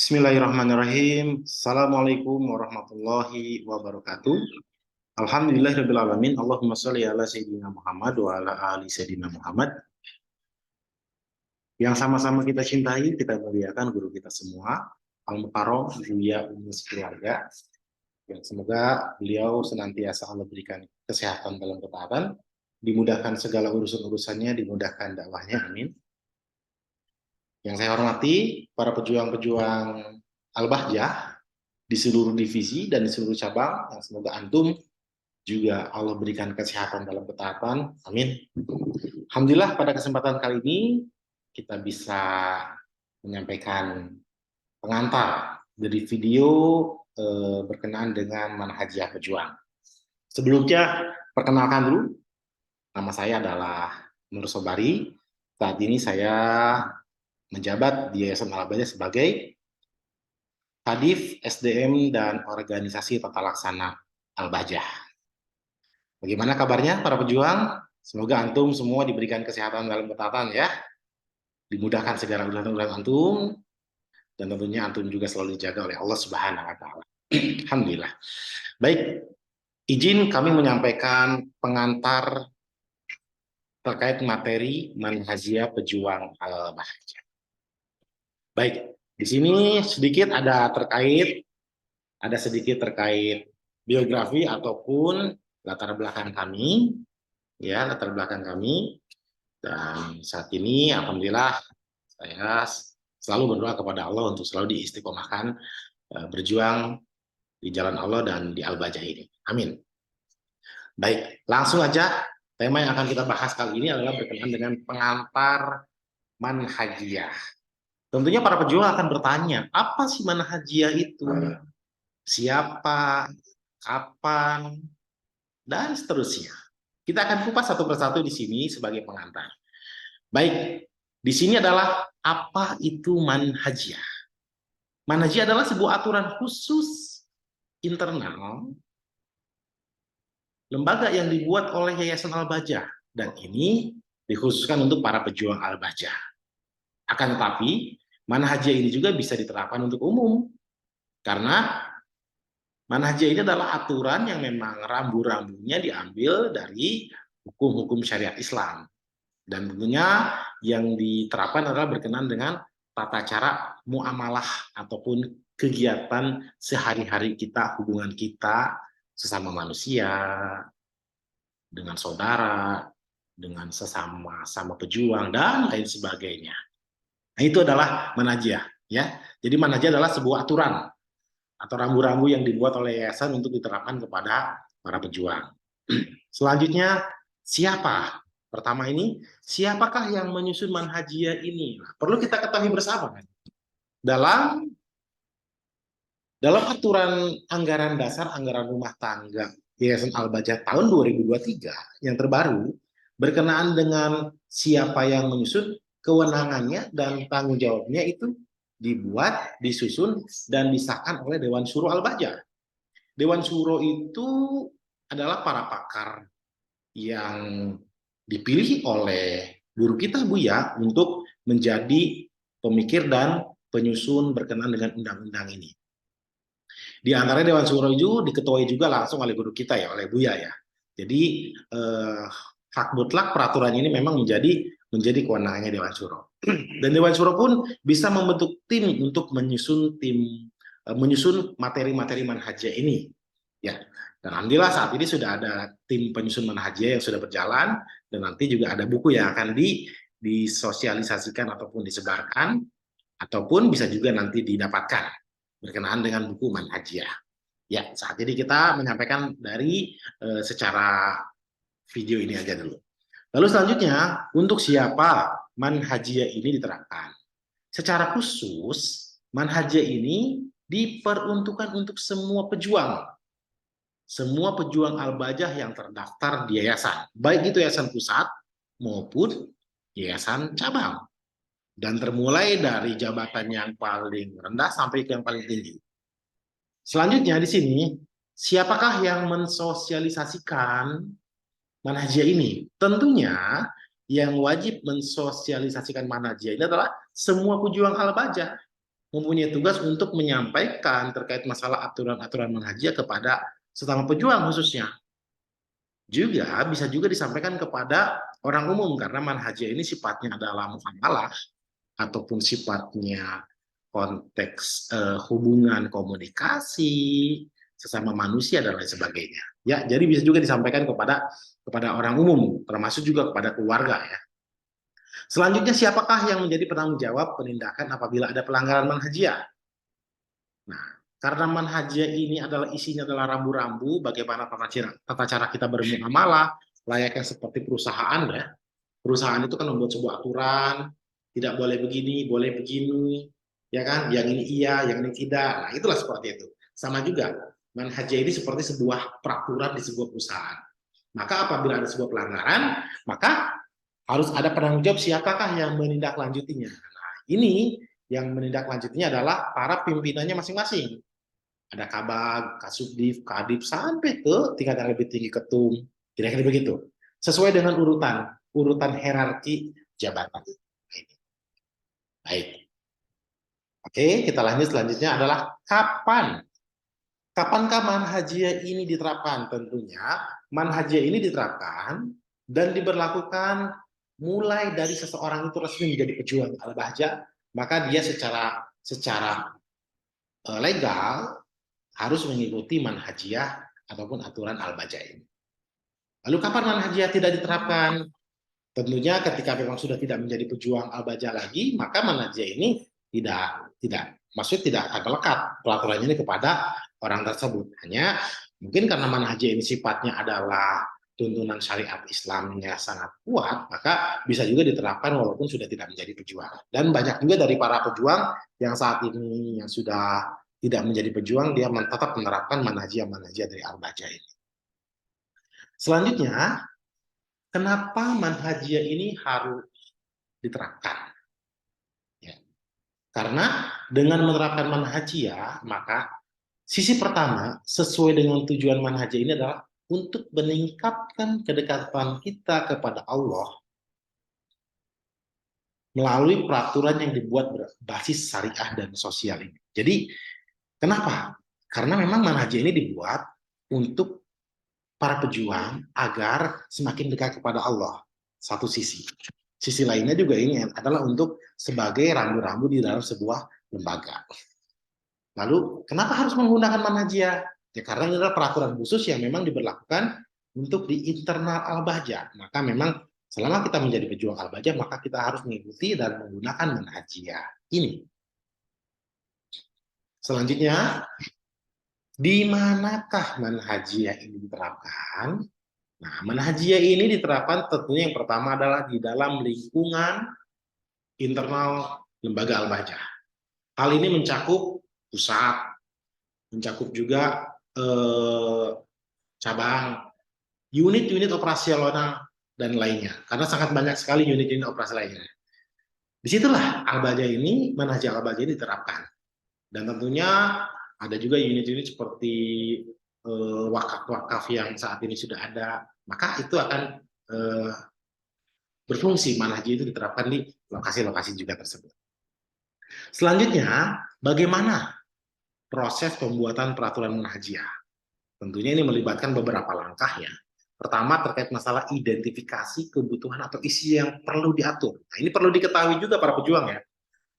Bismillahirrahmanirrahim. Assalamualaikum warahmatullahi wabarakatuh. Alhamdulillahirabbil alamin. Allahumma shalli ala sayyidina Muhammad wa ala ali sayyidina Muhammad. Yang sama-sama kita cintai, kita muliakan guru kita semua, Al-Mukarram Buya Umus Keluarga. Yang semoga beliau senantiasa Allah berikan kesehatan dalam ketaatan, dimudahkan segala urusan-urusannya, dimudahkan dakwahnya, amin. Yang saya hormati para pejuang-pejuang Al-Bahjah di seluruh divisi dan di seluruh cabang, yang semoga antum juga Allah berikan kesehatan dalam ketaatan, amin. Alhamdulillah pada kesempatan kali ini kita bisa menyampaikan pengantar dari video berkenaan dengan manhajiyah pejuang. Sebelumnya perkenalkan dulu, nama saya adalah Nur Sobari. Saat ini saya menjabat di Yayasan Al-Bahjah sebagai Kadif SDM dan Organisasi Tata Laksana Al-Bahjah. Bagaimana kabarnya para pejuang? Semoga antum semua diberikan kesehatan dalam ketaatan ya. Dimudahkan segala urusan antum, dan tentunya antum juga selalu dijaga oleh Allah Subhanahu wa taala. Alhamdulillah. Baik, izin kami menyampaikan pengantar terkait materi manhajiyah pejuang Al-Bahjah. Baik, di sini sedikit ada sedikit terkait biografi ataupun latar belakang kami, ya, latar belakang kami. Dan saat ini alhamdulillah saya selalu berdoa kepada Allah untuk selalu diistiqomahkan berjuang di jalan Allah dan di Al-Bahjah ini. Amin. Baik, langsung aja tema yang akan kita bahas kali ini adalah berkenaan dengan pengantar manhajiyah. Tentunya para pejuang akan bertanya, apa sih manhajiyah itu? Siapa? Kapan? Dan seterusnya. Kita akan kupas satu persatu di sini sebagai pengantar. Baik, di sini adalah apa itu manhajiyah. Manhajiyah adalah sebuah aturan khusus internal lembaga yang dibuat oleh Yayasan Al-Bahjah, dan ini dikhususkan untuk para pejuang Al-Bahjah. Akan tetapi, manhajiyah ini juga bisa diterapkan untuk umum, karena manhajiyah ini adalah aturan yang memang rambu-rambunya diambil dari hukum-hukum syariat Islam. Dan tentunya yang diterapkan adalah berkenaan dengan tata cara muamalah ataupun kegiatan sehari-hari kita, hubungan kita sesama manusia, dengan saudara, dengan sesama pejuang, dan lain sebagainya. Nah, itu adalah manhajiyah, ya. Jadi manhajiyah adalah sebuah aturan atau rambu-rambu yang dibuat oleh yayasan untuk diterapkan kepada para pejuang. Selanjutnya, siapa? Pertama ini, siapakah yang menyusun manhajiyah ini? Nah, perlu kita ketahui bersama kan? Dalam aturan anggaran dasar, anggaran rumah tangga Yayasan Al-Bahjah tahun 2023 yang terbaru, berkenaan dengan siapa yang menyusun, kewenangannya dan tanggung jawabnya itu dibuat, disusun, dan disahkan oleh Dewan Syuro Al-Bahjah. Dewan Syuro itu adalah para pakar yang dipilih oleh guru kita Buya untuk menjadi pemikir dan penyusun berkenaan dengan undang-undang ini. Di antara Dewan Syuro itu diketuai juga langsung oleh guru kita ya, oleh Buya ya. Jadi hak mutlak peraturan ini memang menjadi kewenangannya Dewan Syuro. Dan Dewan Syuro pun bisa membentuk tim untuk menyusun materi-materi manhajiyah ini. Ya. Dan alhamdulillah saat ini sudah ada tim penyusun manhajiyah yang sudah berjalan, dan nanti juga ada buku yang akan disosialisasikan ataupun disebarkan, ataupun bisa juga nanti didapatkan berkenaan dengan buku manhajiyah. Ya, saat ini kita menyampaikan dari secara video ini aja dulu. Lalu selanjutnya, untuk siapa manhajiyah ini diterapkan? Secara khusus, manhajiyah ini diperuntukkan untuk semua pejuang. Semua pejuang Al-Bahjah yang terdaftar di yayasan, baik itu yayasan pusat maupun yayasan cabang. Dan termulai dari jabatan yang paling rendah sampai ke yang paling tinggi. Selanjutnya di sini, siapakah yang mensosialisasikan manhajiyah ini? Tentunya yang wajib mensosialisasikan manhajiyah ini adalah semua pejuang Al-Bahjah. mempunyai tugas untuk menyampaikan terkait masalah aturan-aturan manhajiyah kepada sesama pejuang khususnya. Juga bisa juga disampaikan kepada orang umum karena manhajiyah ini sifatnya adalah muamalah ataupun sifatnya konteks hubungan komunikasi sesama manusia dan lain sebagainya. Ya, jadi bisa juga disampaikan kepada orang umum, termasuk juga kepada keluarga ya. Selanjutnya, siapakah yang menjadi penanggung jawab penindakan apabila ada pelanggaran manhajiyah? Nah, karena manhajiyah ini adalah isinya adalah rambu-rambu bagaimana tata cara kita bermuamalah, layaknya seperti perusahaan ya. Perusahaan itu kan membuat sebuah aturan, tidak boleh begini, boleh begini, ya kan? Yang ini iya, yang ini tidak. Nah, itulah seperti itu. Sama juga, manhajiyah ini seperti sebuah peraturan di sebuah perusahaan. Maka apabila ada sebuah pelanggaran, maka harus ada penanggung jawab siapakah yang menindaklanjutinya. Nah, ini yang menindaklanjutinya adalah para pimpinannya masing-masing. Ada kabag, kasubdif, kadif, sampai ke tingkat yang lebih tinggi ketum. Kira-kira begitu. Sesuai dengan urutan hierarki jabatan. Baik. Oke, kita lanjut selanjutnya adalah kapan. Kapankah manhajiyah ini diterapkan? Tentunya manhajiyah ini diterapkan dan diberlakukan mulai dari seseorang itu resmi menjadi pejuang al-bahjah, maka dia secara legal harus mengikuti manhajiyah ataupun aturan al-bahjah ini. Lalu kapan manhajiyah tidak diterapkan? Tentunya ketika memang sudah tidak menjadi pejuang al-bahjah lagi, maka manhajiyah ini maksudnya tidak akan melekat peraturannya ini kepada orang tersebut. Hanya mungkin karena manhajiyah ini sifatnya adalah tuntunan syariat Islamnya sangat kuat, maka bisa juga diterapkan walaupun sudah tidak menjadi pejuang. Dan banyak juga dari para pejuang yang saat ini yang sudah tidak menjadi pejuang, dia tetap menerapkan manhajiyah dari al-bahjah ini. Selanjutnya, kenapa manhajiyah ini harus diterapkan? Ya. Karena dengan menerapkan manhajiyah, maka sisi pertama sesuai dengan tujuan manhajiyah ini adalah untuk meningkatkan kedekatan kita kepada Allah melalui peraturan yang dibuat berbasis syariah dan sosial ini. Jadi, kenapa? Karena memang manhajiyah ini dibuat untuk para pejuang agar semakin dekat kepada Allah. Satu sisi. Sisi lainnya juga ini adalah untuk sebagai rambu-rambu di dalam sebuah lembaga. Lalu, kenapa harus menggunakan manhajiyah? Ya, karena ini adalah peraturan khusus yang memang diberlakukan untuk di internal al-bahjah. Maka memang selama kita menjadi pejuang al-bahjah, maka kita harus mengikuti dan menggunakan manhajiyah ini. Selanjutnya, di manakah manhajiyah ini diterapkan? Nah, manhajiyah ini diterapkan tentunya yang pertama adalah di dalam lingkungan internal lembaga al-bahjah. Hal ini mencakup pusat, mencakup juga cabang, unit-unit operasional, dan lainnya. Karena sangat banyak sekali unit-unit operasi lainnya. Disitulah al-bahjah ini, manhajiyah al-bahjah ini diterapkan. Dan tentunya ada juga unit-unit seperti wakaf-wakaf yang saat ini sudah ada. Maka itu akan berfungsi, manhajiyah itu diterapkan di lokasi-lokasi juga tersebut. Selanjutnya, bagaimana proses pembuatan peraturan manhajiyah? Tentunya ini melibatkan beberapa langkah ya. Pertama terkait masalah identifikasi kebutuhan atau isi yang perlu diatur. Nah, ini perlu diketahui juga para pejuang ya.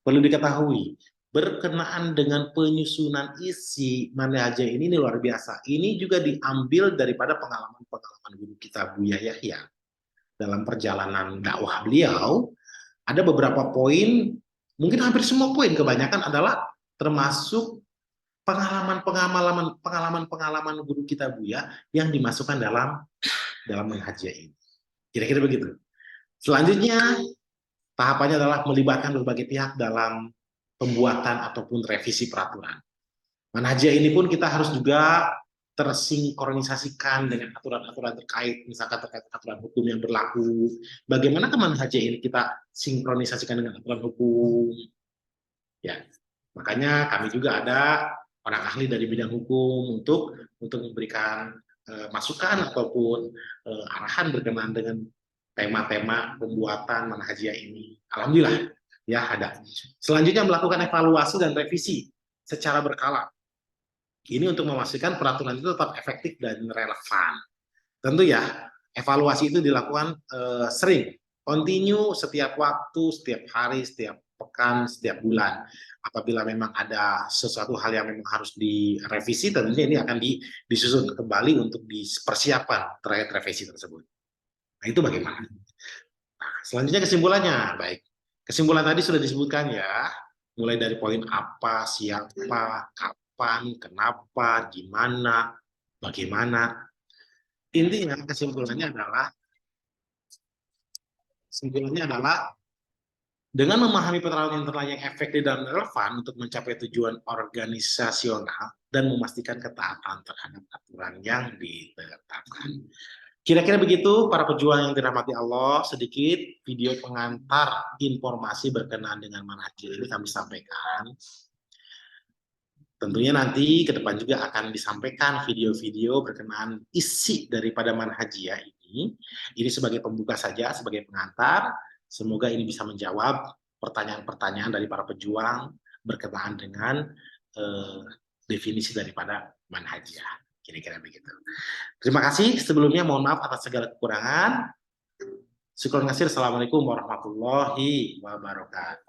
Perlu diketahui berkenaan dengan penyusunan isi manhajiyah ini luar biasa. Ini juga diambil daripada pengalaman-pengalaman guru kita Buya Yahya. Dalam perjalanan dakwah beliau, ada beberapa poin, mungkin hampir semua poin, kebanyakan adalah termasuk pengalaman guru kita Buya yang dimasukkan dalam manhajiyah ini. Kira-kira begitu. Selanjutnya, tahapannya adalah melibatkan berbagai pihak dalam pembuatan ataupun revisi peraturan. Manhajiyah ini pun kita harus juga tersinkronisasikan dengan aturan-aturan terkait, misalkan terkait aturan hukum yang berlaku. Bagaimana manhajiyah ini kita sinkronisasikan dengan aturan hukum? Ya, makanya kami juga ada orang ahli dari bidang hukum untuk memberikan masukan ataupun arahan berkenaan dengan tema-tema pembuatan manhajiyah ini. Alhamdulillah Ya, ada. Selanjutnya melakukan evaluasi dan revisi secara berkala. Ini untuk memastikan peraturan itu tetap efektif dan relevan. Tentu ya, evaluasi itu dilakukan sering, continue setiap waktu, setiap hari, setiap pekan, setiap bulan. Apabila memang ada sesuatu hal yang memang harus direvisi, tentunya ini akan disusun kembali untuk dipersiapkan terkait revisi tersebut. Nah, itu bagaimana? Nah, selanjutnya kesimpulannya. Baik, kesimpulan tadi sudah disebutkan ya, mulai dari poin apa, siapa, kapan, kenapa, gimana, bagaimana. Intinya kesimpulannya adalah dengan memahami penerangan internal yang efektif dan relevan untuk mencapai tujuan organisasional dan memastikan ketaatan terhadap aturan yang ditetapkan. Kira-kira begitu para pejuang yang dirahmati Allah, sedikit video pengantar informasi berkenaan dengan manhajil ini kami sampaikan. Tentunya nanti ke depan juga akan disampaikan video-video berkenaan isi daripada manhajiyah ini. Ini sebagai pembuka saja, sebagai pengantar. Semoga ini bisa menjawab pertanyaan-pertanyaan dari para pejuang berkenaan dengan definisi daripada manhajiyah. Kira-kira begitu. Terima kasih. Sebelumnya mohon maaf atas segala kekurangan. Syukur ngasir. Assalamualaikum warahmatullahi wabarakatuh.